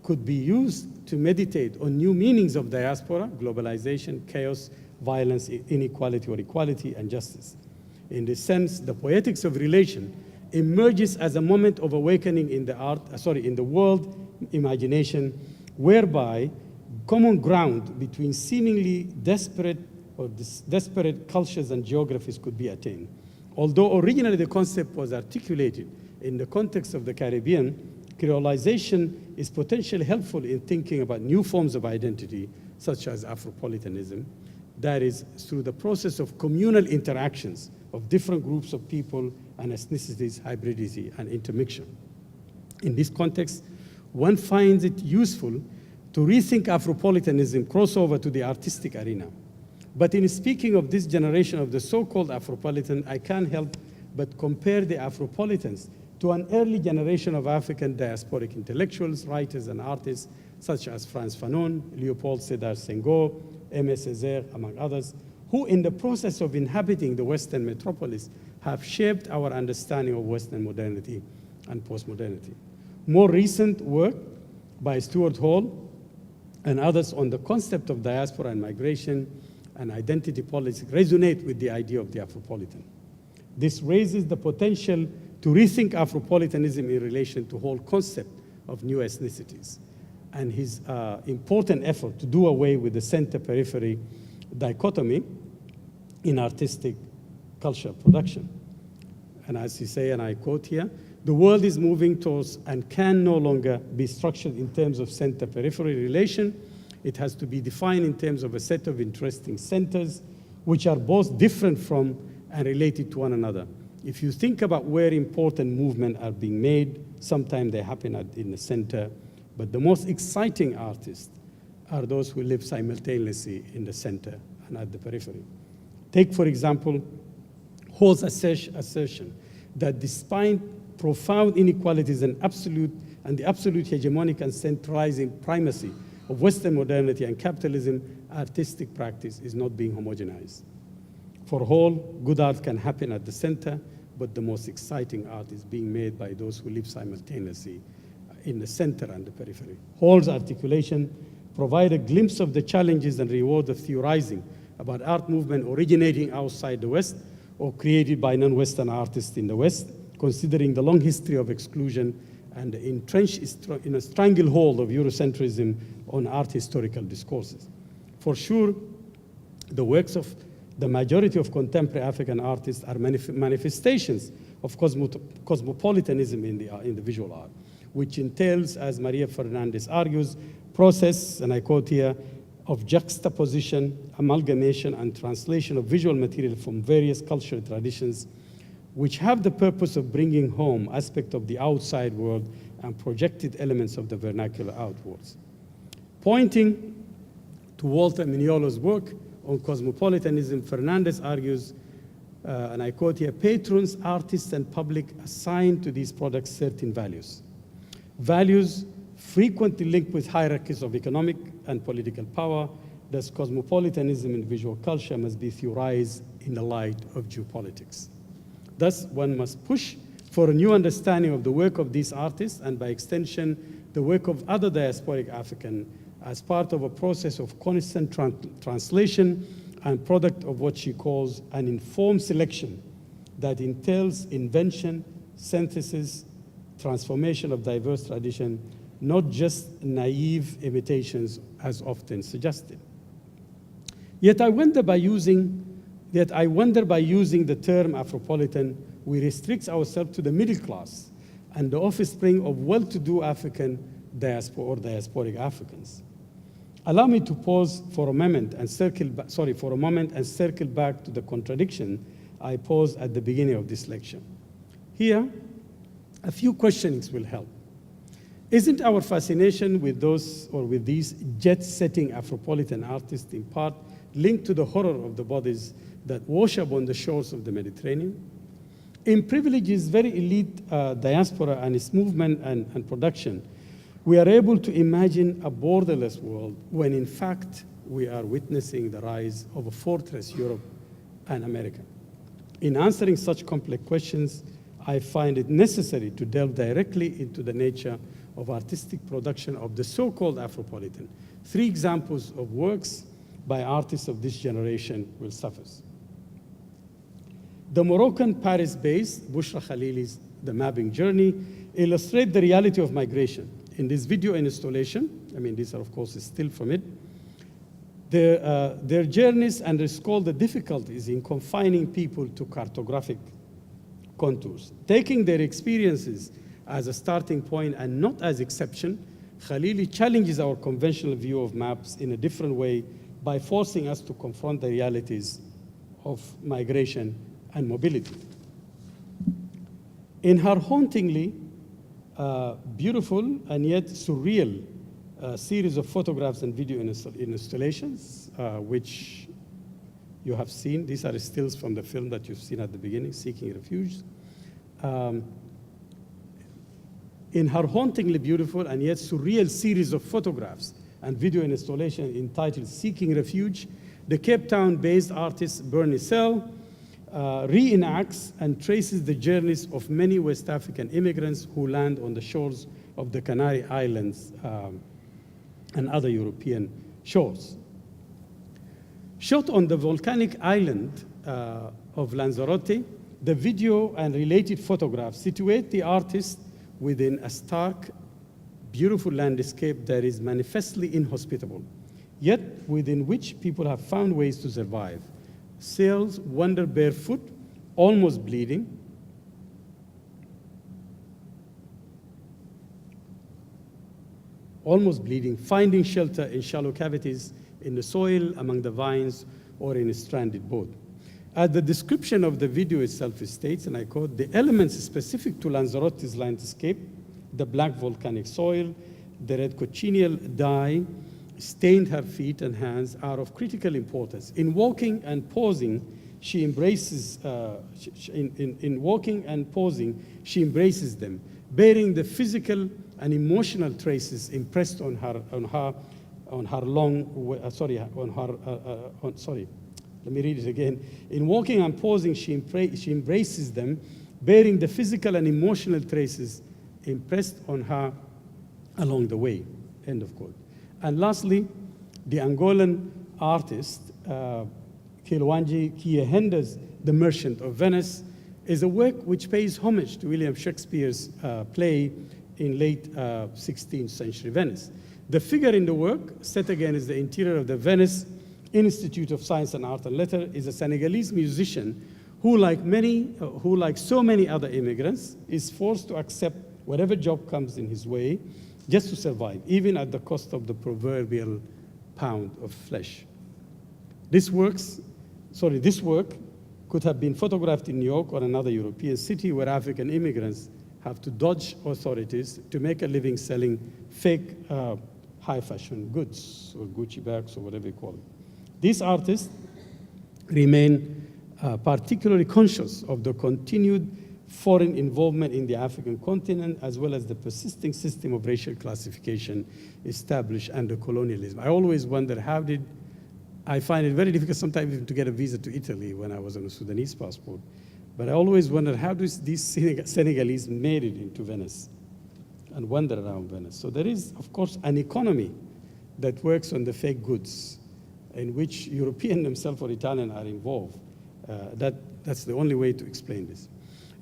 could be used to meditate on new meanings of diaspora, globalization, chaos, violence, inequality or equality, and justice. In this sense, the poetics of relation emerges as a moment of awakening in the world imagination, whereby common ground between seemingly disparate cultures and geographies could be attained. Although originally the concept was articulated in the context of the Caribbean, creolization is potentially helpful in thinking about new forms of identity, such as Afropolitanism, that is, through the process of communal interactions of different groups of people and ethnicities, hybridity, and intermixture. In this context, one finds it useful to rethink Afropolitanism crossover to the artistic arena. But in speaking of this generation of the so-called Afropolitan, I can't help but compare the Afropolitans to an early generation of African diasporic intellectuals, writers, and artists, such as Frantz Fanon, Léopold Sédar Senghor, Aimé Césaire, among others, who in the process of inhabiting the Western metropolis have shaped our understanding of Western modernity and postmodernity. More recent work by Stuart Hall and others on the concept of diaspora and migration and identity politics resonate with the idea of the Afropolitan. This raises the potential to rethink Afropolitanism in relation to the whole concept of new ethnicities, and his important effort to do away with the center-periphery dichotomy in artistic culture production. And as he say, and I quote here, "The world is moving towards and can no longer be structured in terms of center-periphery relation. It has to be defined in terms of a set of interesting centers which are both different from and related to one another. If you think about where important movements are being made, sometimes they happen in the center, but the most exciting artists are those who live simultaneously in the center and at the periphery." Take, for example, Hoor's assertion that despite profound inequalities and the absolute hegemonic and centralizing primacy of Western modernity and capitalism, artistic practice is not being homogenized. For Hoor, good art can happen at the center, but the most exciting art is being made by those who live simultaneously in the center and the periphery. Hoor's articulation provide a glimpse of the challenges and reward of theorizing about art movement originating outside the West or created by non-Western artists in the West, considering the long history of exclusion and the entrenched in a stranglehold of Eurocentrism on art historical discourses. For sure, the works of the majority of contemporary African artists are manifestations of cosmopolitanism in the visual art, which entails, as Maria Fernandez argues, process, and I quote here, of juxtaposition, amalgamation, and translation of visual material from various cultural traditions, which have the purpose of bringing home aspects of the outside world and projected elements of the vernacular outwards. Pointing to Walter Mignolo's work on cosmopolitanism, Fernandez argues, and I quote here, "Patrons, artists, and public assign to these products certain values. Values frequently linked with hierarchies of economic and political power. Thus, cosmopolitanism in visual culture must be theorized in the light of geopolitics. Thus, one must push for a new understanding of the work of these artists and, by extension, the work of other diasporic Africans as part of a process of constant translation and product of what she calls an informed selection that entails invention, synthesis, transformation of diverse tradition, not just naive imitations as often suggested. Yet I wonder by using the term Afropolitan, we restrict ourselves to the middle class and the offspring of well-to-do African diaspora or diasporic Africans. Allow me to pause for a moment and circle back to the contradiction I posed at the beginning of this lecture. Here, a few questionings will help. Isn't our fascination with these jet-setting Afropolitan artists in part linked to the horror of the bodies that wash up on the shores of the Mediterranean? In Privilege's very elite diaspora and its movement and production, we are able to imagine a borderless world when in fact we are witnessing the rise of a fortress Europe and America. In answering such complex questions, I find it necessary to delve directly into the nature of artistic production of the so-called Afropolitan. 3 examples of works by artists of this generation will suffice. The Moroccan Paris-based Bushra Khalili's The Mapping Journey illustrate the reality of migration. In this video installation, these are of course still from it, their journeys and it's called the difficulties in confining people to cartographic contours. Taking their experiences as a starting point and not as exception, Khalili challenges our conventional view of maps in a different way by forcing us to confront the realities of migration and mobility. In her hauntingly beautiful and yet surreal series of photographs and video installations, which you have seen, these are stills from the film that you've seen at the beginning, Seeking Refuge. In her hauntingly beautiful and yet surreal series of photographs and video installation entitled Seeking Refuge, the Cape Town-based artist Bernie Sell reenacts and traces the journeys of many West African immigrants who land on the shores of the Canary Islands and other European shores. Shot on the volcanic island of Lanzarote, the video and related photographs situate the artist within a stark, beautiful landscape that is manifestly inhospitable, yet within which people have found ways to survive. Sails wander barefoot, almost bleeding, finding shelter in shallow cavities in the soil, among the vines, or in a stranded boat. As the description of the video itself states, and I quote, "The elements specific to Lanzarote's landscape, the black volcanic soil, the red cochineal dye stained her feet and hands, are of critical importance. In walking and posing, she embraces she embraces them, bearing the physical and emotional traces impressed on her let me read it again. In walking and posing, she embraces them, bearing the physical and emotional traces impressed on her along the way," end of quote. And lastly, the Angolan artist, Kilwanji Kiehenda's The Merchant of Venice, is a work which pays homage to William Shakespeare's play in late 16th century Venice. The figure in the work, set against the interior of the Venice Institute of Science and Art and Letters, is a Senegalese musician who, like so many other immigrants, is forced to accept whatever job comes in his way just to survive, even at the cost of the proverbial pound of flesh. This work could have been photographed in New York or another European city where African immigrants have to dodge authorities to make a living selling fake high fashion goods or Gucci bags or whatever you call it. These artists remain particularly conscious of the continued foreign involvement in the African continent, as well as the persisting system of racial classification established under colonialism. I always wonder I find it very difficult sometimes even to get a visa to Italy when I was on a Sudanese passport. But I always wonder how these Senegalese made it into Venice and wander around Venice. So there is, of course, an economy that works on the fake goods in which European themselves or Italian are involved. That's the only way to explain this.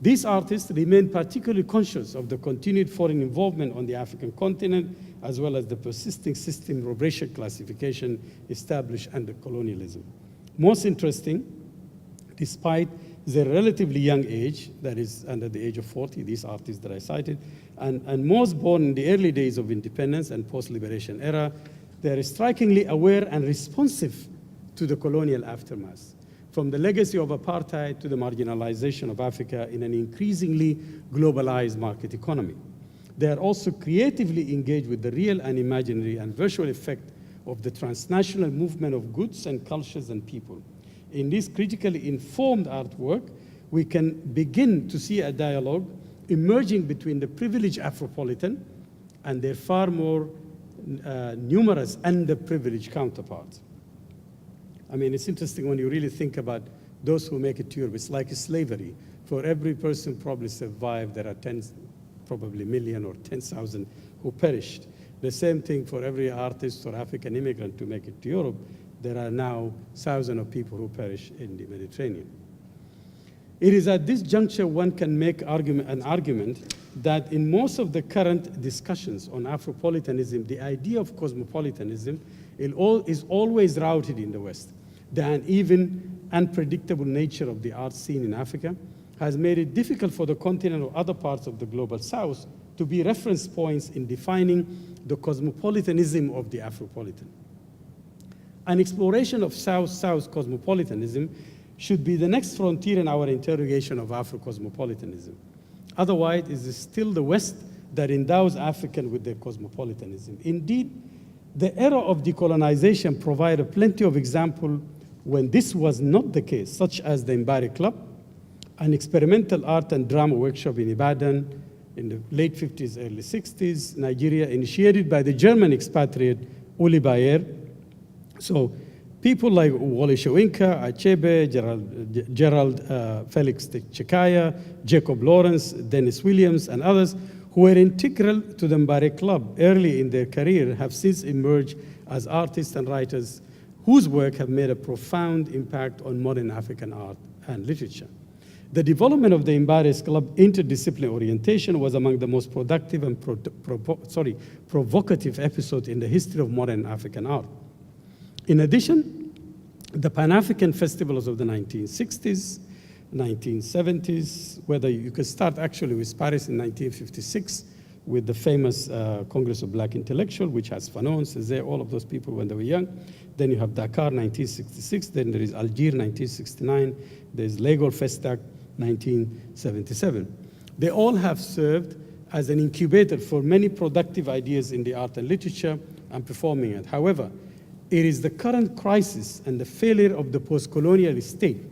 These artists remain particularly conscious of the continued foreign involvement on the African continent, as well as the persisting system of racial classification established under colonialism. Most interesting, despite their relatively young age, that is under the age of 40, these artists that I cited, and most born in the early days of independence and post-liberation era, they are strikingly aware and responsive to the colonial aftermath, from the legacy of apartheid to the marginalization of Africa in an increasingly globalized market economy. They are also creatively engaged with the real and imaginary and virtual effect of the transnational movement of goods and cultures and people. In this critically informed artwork, we can begin to see a dialogue emerging between the privileged Afropolitan and their far more numerous underprivileged counterparts. I mean, it's interesting when you really think about those who make it to Europe. It's like slavery. For every person probably survived, there are probably million or 10,000 who perished. The same thing for every artist or African immigrant to make it to Europe. There are now thousands of people who perish in the Mediterranean. It is at this juncture one can make an argument that in most of the current discussions on Afropolitanism, the idea of cosmopolitanism is always routed in the West. The uneven, unpredictable nature of the art scene in Africa has made it difficult for the continent or other parts of the global South to be reference points in defining the cosmopolitanism of the Afropolitan. An exploration of South-South cosmopolitanism should be the next frontier in our interrogation of Afro-cosmopolitanism. Otherwise, it is still the West that endows African with their cosmopolitanism. Indeed, the era of decolonization provided plenty of examples when this was not the case, such as the Mbari Club, an experimental art and drama workshop in Ibadan in the late 50s, early 60s, Nigeria, initiated by the German expatriate Uli Bayer. So people like Wole Soyinka, Achebe, Gerald Felix Chekaya, Jacob Lawrence, Dennis Williams, and others who were integral to the Mbari Club early in their career have since emerged as artists and writers whose work have made a profound impact on modern African art and literature. The development of the Embarrass Club interdisciplinary orientation was among the most productive and provocative episodes in the history of modern African art. In addition, the Pan-African festivals of the 1960s, 1970s, whether you could start actually with Paris in 1956 with the famous Congress of Black Intellectuals, which has Fanon, Césaire, all of those people when they were young. Then you have Dakar, 1966. Then there is Algiers, 1969. There's Lagos Festac, 1977. They all have served as an incubator for many productive ideas in the art and literature and performing it. However, it is the current crisis and the failure of the post-colonial state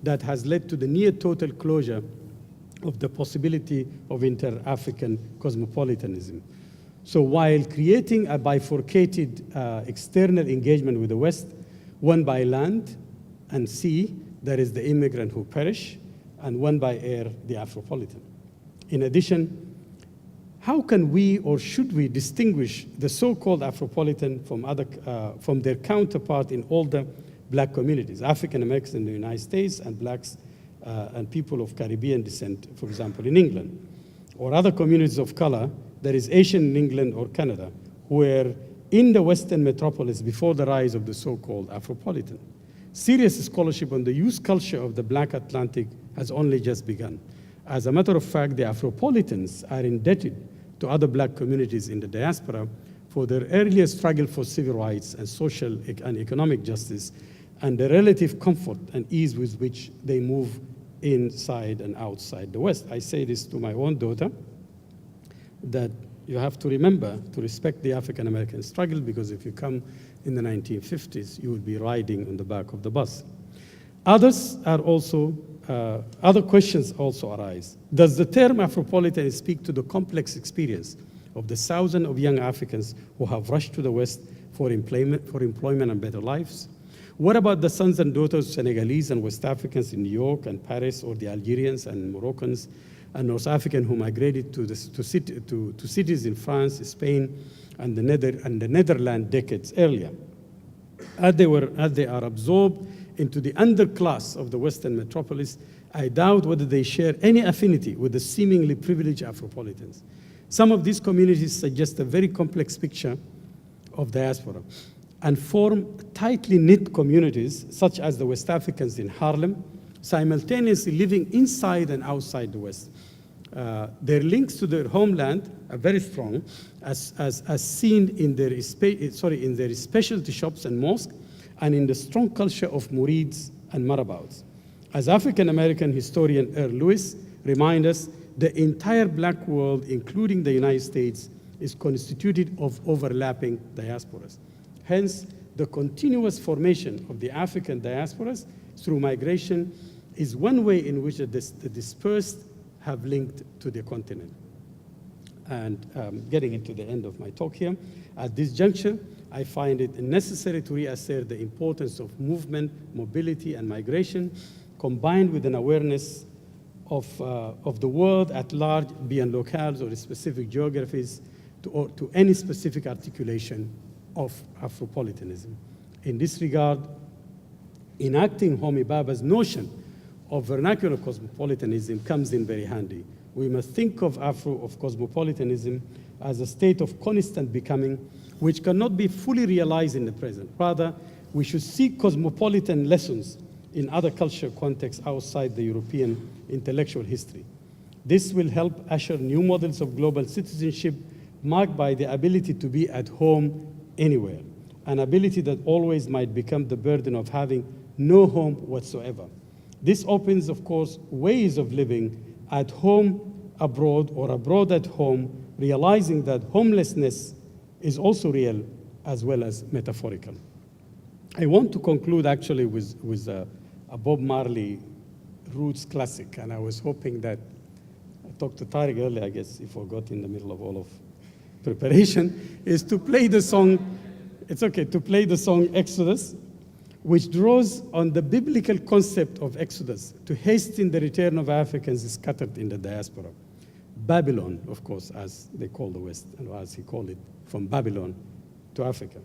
that has led to the near total closure of the possibility of inter-African cosmopolitanism. So while creating a bifurcated external engagement with the West, one by land and sea, there is the immigrant who perish, and one by air, the Afropolitan. In addition, how can we or should we distinguish the so-called Afropolitan from their counterpart in older Black communities, African Americans in the United States and Blacks and people of Caribbean descent, for example, in England, or other communities of color, that is Asian in England or Canada, who were in the Western metropolis before the rise of the so-called Afropolitan. Serious scholarship on the youth culture of the Black Atlantic has only just begun. As a matter of fact, the Afropolitans are indebted to other Black communities in the diaspora for their earlier struggle for civil rights and social and economic justice, and the relative comfort and ease with which they move inside and outside the West. I say this to my own daughter, that you have to remember to respect the African American struggle, because if you come in the 1950s, you would be riding on the back of the bus. Other questions also arise. Does the term Afropolitan speak to the complex experience of the thousands of young Africans who have rushed to the West for employment and better lives? What about the sons and daughters of Senegalese and West Africans in New York and Paris, or the Algerians and Moroccans and North Africans who migrated to cities in France, Spain, and the Netherlands decades earlier? As they are absorbed into the underclass of the Western metropolis, I doubt whether they share any affinity with the seemingly privileged Afropolitans. Some of these communities suggest a very complex picture of diaspora and form tightly knit communities, such as the West Africans in Harlem, simultaneously living inside and outside the West. Their links to their homeland are very strong, as seen in their specialty shops and mosques, and in the strong culture of murids and marabouts. As African-American historian Earl Lewis reminds us, the entire Black world, including the United States, is constituted of overlapping diasporas. Hence, the continuous formation of the African diasporas through migration is one way in which the dispersed have linked to the continent. And getting into the end of my talk here, at this juncture, I find it necessary to reassert the importance of movement, mobility, and migration, combined with an awareness of the world at large, beyond locales or specific geographies, to any specific articulation of Afropolitanism. In this regard, enacting Homi Bhabha's notion of vernacular cosmopolitanism comes in very handy. We must think of cosmopolitanism as a state of constant becoming, which cannot be fully realized in the present. Rather, we should seek cosmopolitan lessons in other cultural contexts outside the European intellectual history. This will help usher new models of global citizenship marked by the ability to be at home anywhere, an ability that always might become the burden of having no home whatsoever. This opens, of course, ways of living at home abroad or abroad at home, realizing that homelessness is also real as well as metaphorical. I want to conclude actually with a Bob Marley roots classic, and I was hoping that, I talked to Tarek earlier, I guess he forgot in the middle of all of preparation, is to play the song, it's okay, to play the song Exodus, which draws on the biblical concept of Exodus to hasten the return of Africans scattered in the diaspora. Babylon, of course, as they call the West, and as he called it, from Babylon to Africa.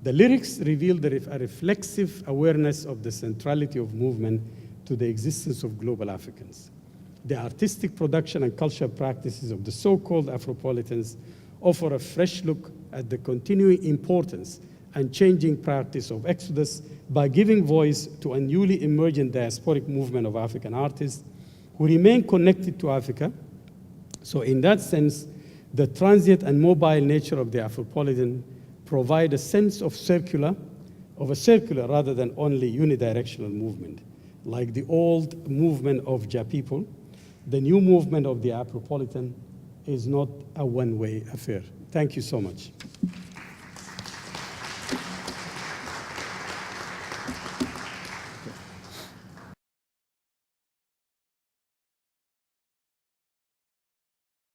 The lyrics reveal a reflexive awareness of the centrality of movement to the existence of global Africans. The artistic production and cultural practices of the so-called Afropolitans offer a fresh look at the continuing importance and changing practice of exodus by giving voice to a newly emergent diasporic movement of African artists who remain connected to Africa. So in that sense, the transient and mobile nature of the Afropolitan provide a sense of a circular rather than only unidirectional movement. Like the old movement of Ja people, the new movement of the Afropolitan is not a one-way affair. Thank you so much.